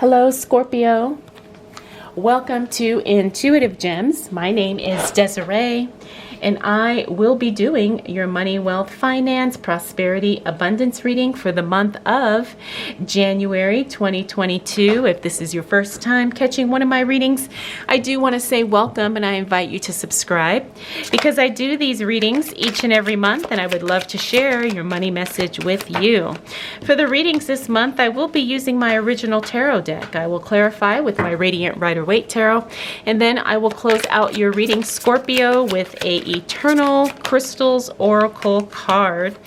Hello, Scorpio. Welcome to Intuitive Gems. My name is Desiree, and I will be doing your money, wealth, finance, prosperity, abundance reading for the month of January 2022. If this is your first time catching one of my readings, I do want to say welcome, and I invite you to subscribe because I do these readings each and every month, and I would love to share your money message with you. For the readings this month, I will be using my original tarot deck. I will clarify with my Radiant Rider-Waite Tarot, and then I will close out your reading, Scorpio, with a Eternal Crystals Oracle card.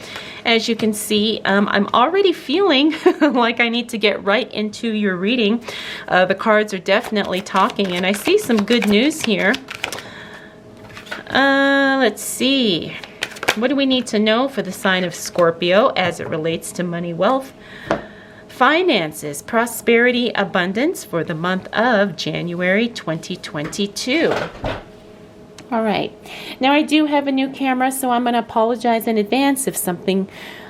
As you can see, I'm already feeling like I need to get right into your reading. The cards are definitely talking, and I see some good news here. Let's see. What do we need to know for the sign of Scorpio as it relates to money, wealth, finances, prosperity, abundance for the month of January 2022? All right. Now I do have a new camera, so I'm going to apologize in advance if something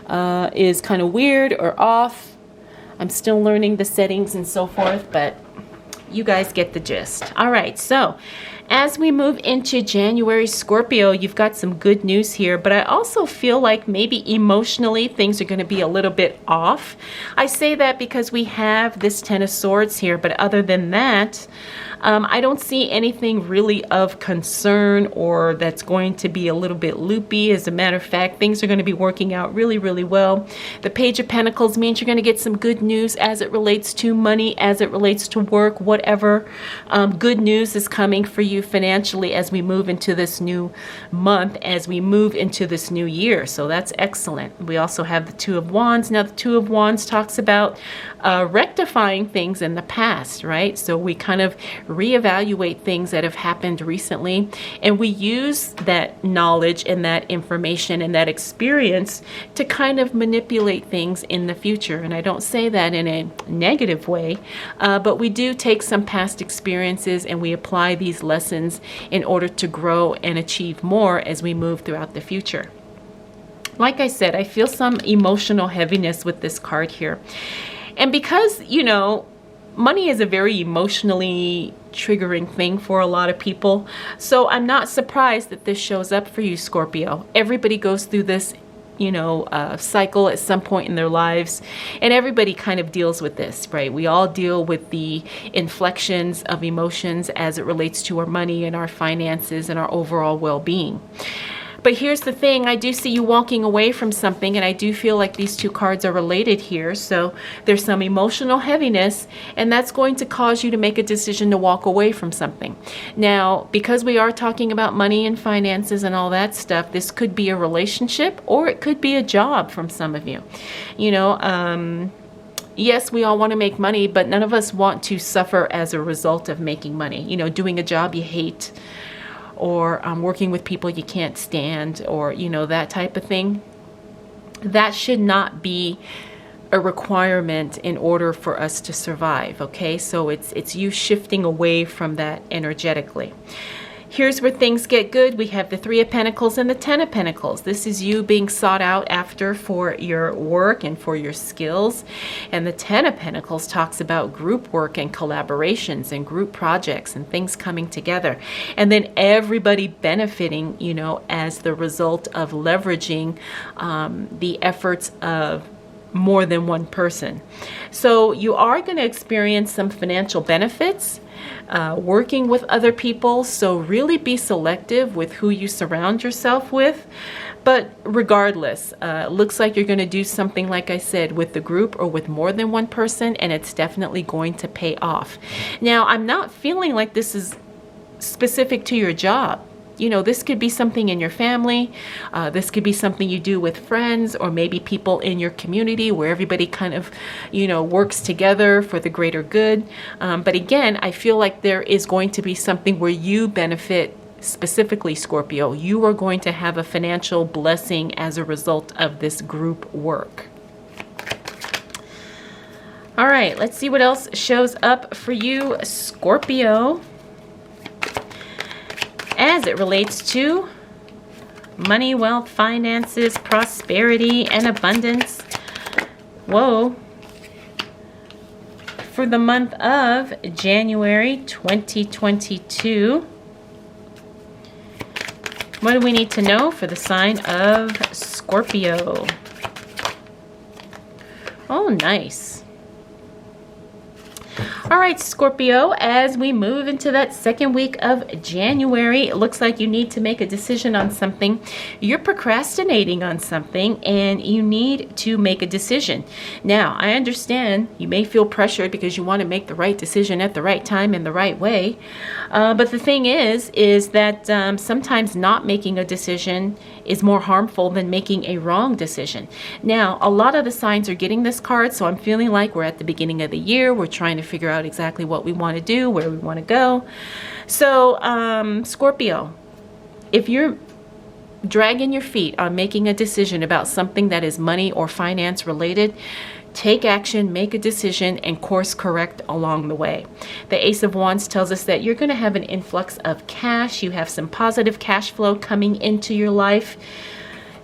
is kind of weird or off. I'm still learning the settings and so forth, but you guys get the gist. All right. So as we move into January, Scorpio, you've got some good news here, but I also feel like maybe emotionally things are going to be a little bit off. I say that because we have this Ten of Swords here, but other than that, I don't see anything really of concern or that's going to be a little bit loopy. As a matter of fact, things are going to be working out really, really well. The Page of Pentacles means you're going to get some good news as it relates to money, as it relates to work, whatever. Good news is coming for you financially as we move into this new month, as we move into this new year. So that's excellent. We also have the Two of Wands. Now, the Two of Wands talks about rectifying things in the past, right? So we kind of reevaluate things that have happened recently, and we use that knowledge and that information and that experience to kind of manipulate things in the future. And I don't say that in a negative way, but we do take some past experiences and we apply these lessons in order to grow and achieve more as we move throughout the future. Like I said, I feel some emotional heaviness with this card here. And because, you know, money is a very emotionally triggering thing for a lot of people. So I'm not surprised that this shows up for you, Scorpio. Everybody goes through this, you know, cycle at some point in their lives, and everybody kind of deals with this, right? We all deal with the inflections of emotions as it relates to our money and our finances and our overall well-being. But here's the thing, I do see you walking away from something, and I do feel like these two cards are related here. So there's some emotional heaviness, and that's going to cause you to make a decision to walk away from something. Now, because we are talking about money and finances and all that stuff, this could be a relationship or it could be a job from some of you. You know, yes, we all want to make money, but none of us want to suffer as a result of making money. You know, doing a job you hate, or working with people you can't stand, or, you know, that type of thing. That should not be a requirement in order for us to survive, okay? So it's you shifting away from that energetically. Here's where things get good. We have the Three of Pentacles and the Ten of Pentacles. This is you being sought out after for your work and for your skills. And the Ten of Pentacles talks about group work and collaborations and group projects and things coming together. And then everybody benefiting, you know, as the result of leveraging the efforts of more than one person. So you are going to experience some financial benefits working with other people. So really be selective with who you surround yourself with. But regardless, looks like you're going to do something, like I said, with the group or with more than one person, and it's definitely going to pay off. Now, I'm not feeling like this is specific to your job. You know, this could be something in your family. This could be something you do with friends, or maybe people in your community where everybody kind of, you know, works together for the greater good. But again, I feel like there is going to be something where you benefit specifically, Scorpio. You are going to have a financial blessing as a result of this group work. All right, let's see what else shows up for you, Scorpio, as it relates to money, wealth, finances, prosperity, and abundance. Whoa. for the month of January 2022. What do we need to know for the sign of Scorpio? Oh, nice. All right, Scorpio, as we move into that second week of January, it looks like you need to make a decision on something. You're procrastinating on something and you need to make a decision. Now, I understand you may feel pressured because you want to make the right decision at the right time in the right way. But the thing is that sometimes not making a decision is more harmful than making a wrong decision. Now, a lot of the signs are getting this card, so I'm feeling like we're at the beginning of the year. We're trying to figure out exactly what we want to do, where we want to go. So, Scorpio, if you're dragging your feet on making a decision about something that is money or finance related, take action, make a decision, and course correct along the way. The Ace of Wands tells us that you're going to have an influx of cash. You have some positive cash flow coming into your life.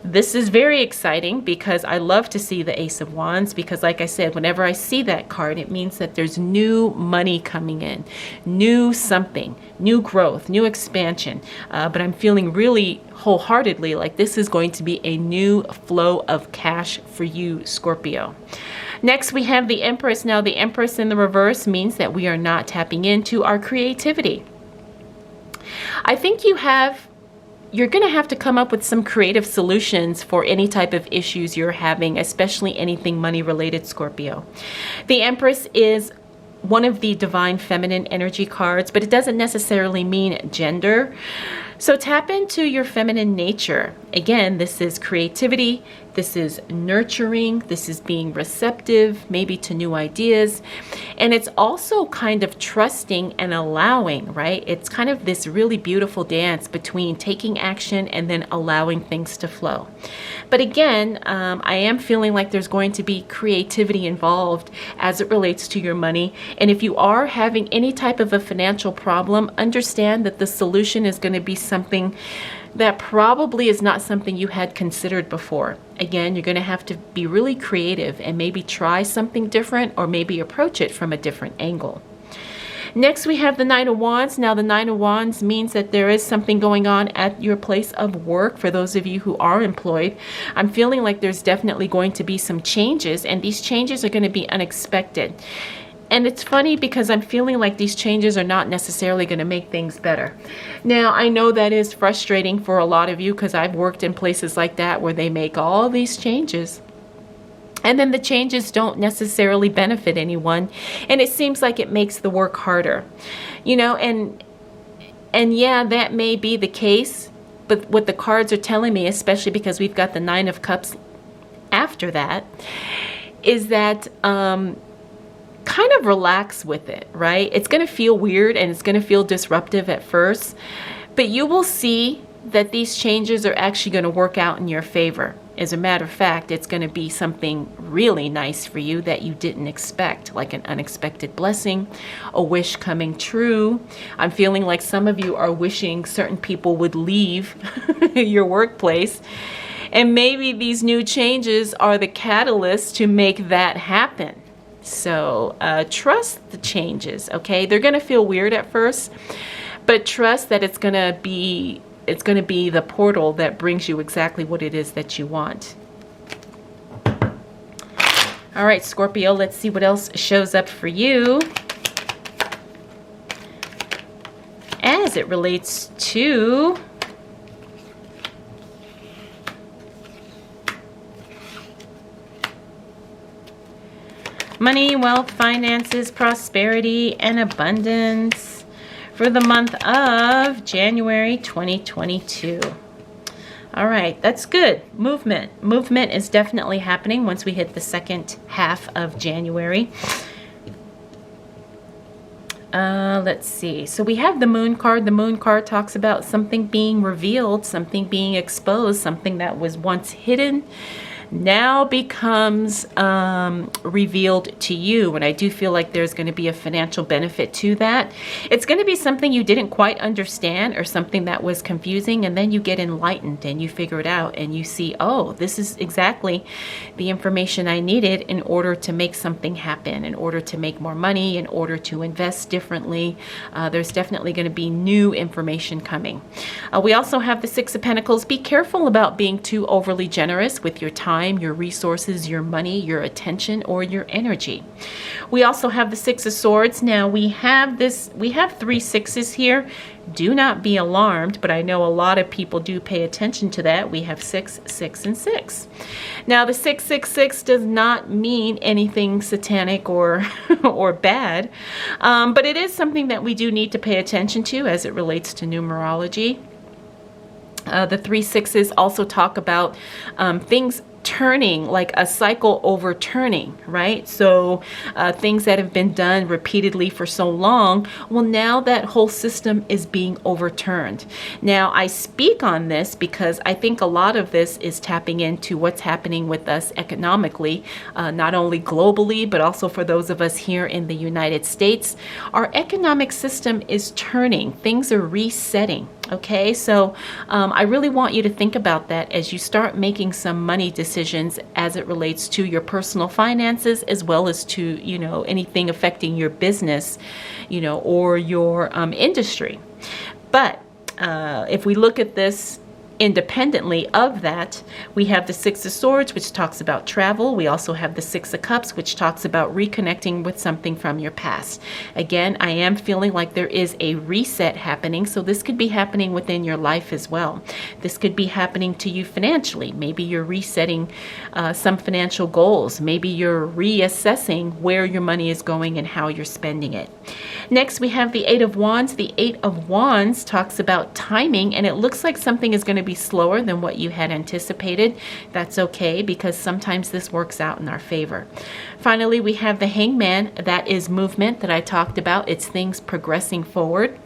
This is very exciting because I love to see the Ace of Wands because, like I said, whenever I see that card, it means that there's new money coming in, new something, new growth, new expansion. But I'm feeling really wholeheartedly like this is going to be a new flow of cash for you, Scorpio. Next, we have the Empress. Now, the Empress in the reverse means that we are not tapping into our creativity. I think you're going to have to come up with some creative solutions for any type of issues you're having, especially anything money related, Scorpio. The Empress is one of the divine feminine energy cards, but it doesn't necessarily mean gender. So tap into your feminine nature. Again, this is creativity, this is nurturing, this is being receptive, maybe to new ideas. And it's also kind of trusting and allowing, right? It's kind of this really beautiful dance between taking action and then allowing things to flow. But again, I am feeling like there's going to be creativity involved as it relates to your money. And if you are having any type of a financial problem, understand that the solution is going to be something that probably is not something you had considered before. Again, you're going to have to be really creative and maybe try something different or maybe approach it from a different angle. Next, we have the Nine of Wands. Now, the Nine of Wands means that there is something going on at your place of work. For those of you who are employed, I'm feeling like there's definitely going to be some changes, and these changes are going to be unexpected. And it's funny because I'm feeling like these changes are not necessarily going to make things better. Now, I know that is frustrating for a lot of you because I've worked in places like that where they make all these changes. And then the changes don't necessarily benefit anyone. And it seems like it makes the work harder. You know, and yeah, that may be the case. But what the cards are telling me, especially because we've got the Nine of Cups after that, is that kind of relax with it, right? It's going to feel weird and it's going to feel disruptive at first, but you will see that these changes are actually going to work out in your favor. As a matter of fact, it's going to be something really nice for you that you didn't expect, like an unexpected blessing, a wish coming true. I'm feeling like some of you are wishing certain people would leave your workplace, and maybe these new changes are the catalyst to make that happen. So trust the changes, okay? They're going to feel weird at first, but trust that it's going to be the portal that brings you exactly what it is that you want. All right, Scorpio, let's see what else shows up for you as it relates to money, wealth, finances, prosperity, and abundance for the month of January 2022. All right, that's good. Movement. Movement is definitely happening once we hit the second half of January. Let's see. So we have the Moon card. The Moon card talks about something being revealed, something being exposed, something that was once hidden now becomes revealed to you. And I do feel like there's going to be a financial benefit to that. It's going to be something you didn't quite understand or something that was confusing, and then you get enlightened and you figure it out and you see, oh, this is exactly the information I needed in order to make something happen, in order to make more money, in order to invest differently. There's definitely going to be new information coming. We also have the Six of Pentacles. Be careful about being too overly generous with your time, your resources, your money, your attention, or your energy. We also have the Six of Swords. Now we have 3 sixes here. Do not be alarmed, but I know a lot of people do pay attention to that. We have 6, 6, and 6. Now the 666 does not mean anything satanic or or bad, but it is something that we do need to pay attention to as it relates to numerology. The 3 sixes also talk about things turning, like a cycle overturning, right? So things that have been done repeatedly for so long, well, now that whole system is being overturned. Now, I speak on this because I think a lot of this is tapping into what's happening with us economically, not only globally, but also for those of us here in the United States. Our economic system is turning. Things are resetting. Okay, so I really want you to think about that as you start making some money decisions as it relates to your personal finances, as well as to, you know, anything affecting your business, you know, or your industry. But if we look at this independently of that, we have the Six of Swords, which talks about travel. We also have the Six of Cups, which talks about reconnecting with something from your past. Again, I am feeling like there is a reset happening, so this could be happening within your life as well. This could be happening to you financially. Maybe you're resetting some financial goals. Maybe you're reassessing where your money is going and how you're spending it. Next, we have the Eight of Wands. The Eight of Wands talks about timing, and it looks like something is going to be slower than what you had anticipated. That's okay, because sometimes this works out in our favor. Finally, we have the Hangman. That is movement that I talked about. It's things progressing forward.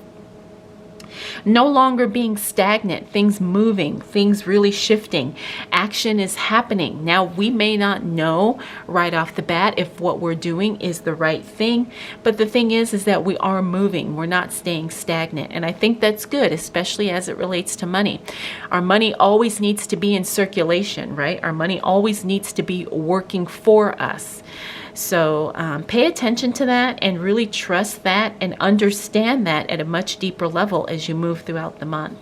No longer being stagnant, things moving, things really shifting. Action is happening. Now, we may not know right off the bat if what we're doing is the right thing, but the thing is that we are moving. We're not staying stagnant, and I think that's good, especially as it relates to money. Our money always needs to be in circulation, right? Our money always needs to be working for us. So pay attention to that and really trust that and understand that at a much deeper level as you move throughout the month.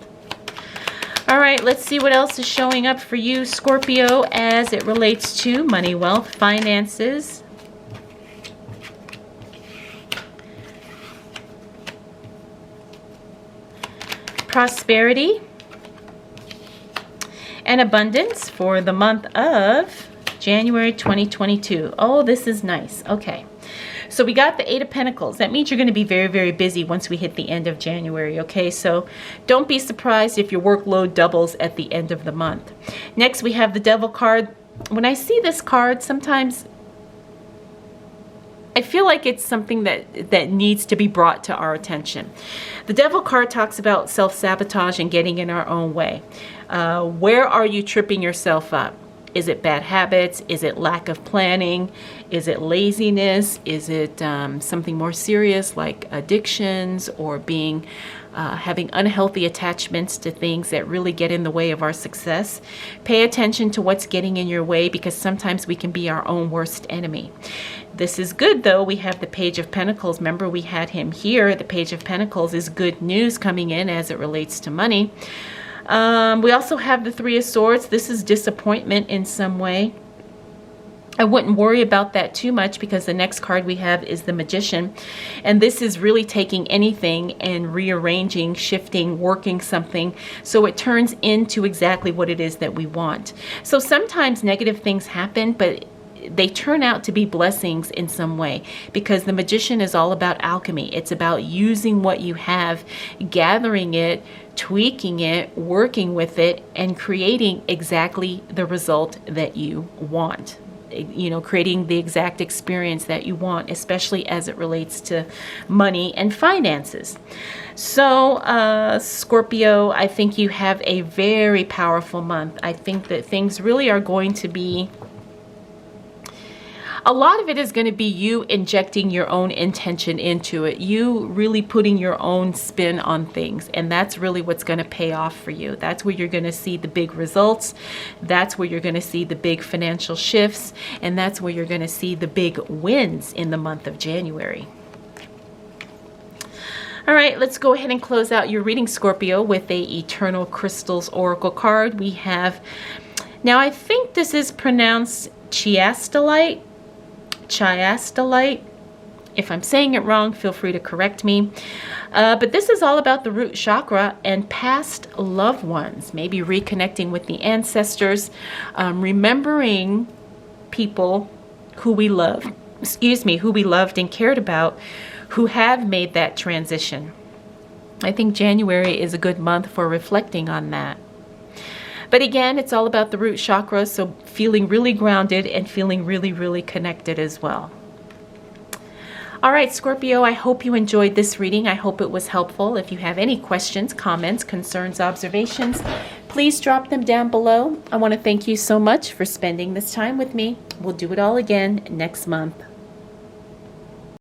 All right, let's see what else is showing up for you, Scorpio, as it relates to money, wealth, finances. Prosperity and abundance for the month of January 2022. Oh, this is nice. Okay. So we got the Eight of Pentacles. That means you're going to be very, very busy once we hit the end of January. Okay. So don't be surprised if your workload doubles at the end of the month. Next, we have the Devil card. When I see this card, sometimes I feel like it's something that needs to be brought to our attention. The Devil card talks about self-sabotage and getting in our own way. Where are you tripping yourself up? Is it bad habits? Is it lack of planning? Is it laziness? Is it something more serious like addictions or having unhealthy attachments to things that really get in the way of our success? Pay attention to what's getting in your way, because sometimes we can be our own worst enemy. This is good, though. We have the Page of Pentacles. Remember, we had him here. The Page of Pentacles is good news coming in as it relates to money. We also have the Three of Swords. This is disappointment in some way. I wouldn't worry about that too much, because the next card we have is the Magician. And this is really taking anything and rearranging, shifting, working something so it turns into exactly what it is that we want. So sometimes negative things happen, but they turn out to be blessings in some way, because the Magician is all about alchemy. It's about using what you have, gathering it, tweaking it, working with it, and creating exactly the result that you want. creating the exact experience that you want, especially as it relates to money and finances. So, Scorpio, I think you have a very powerful month. I think that things really are going to be, a lot of it is going to be you injecting your own intention into it, you really putting your own spin on things, and that's really what's going to pay off for you. That's where you're going to see the big results. That's where you're going to see the big financial shifts, and that's where you're going to see the big wins in the month of January. All right, let's go ahead and close out your reading, Scorpio, with a Eternal Crystals Oracle card. We have, now I think this is pronounced chiastolite. If I'm saying it wrong, feel free to correct me. But this is all about the root chakra and past loved ones, maybe reconnecting with the ancestors, remembering people who we love, who we loved and cared about, who have made that transition. I think January is a good month for reflecting on that. But again, it's all about the root chakra, so feeling really grounded and feeling really, really connected as well. All right, Scorpio, I hope you enjoyed this reading. I hope it was helpful. If you have any questions, comments, concerns, observations, please drop them down below. I want to thank you so much for spending this time with me. We'll do it all again next month.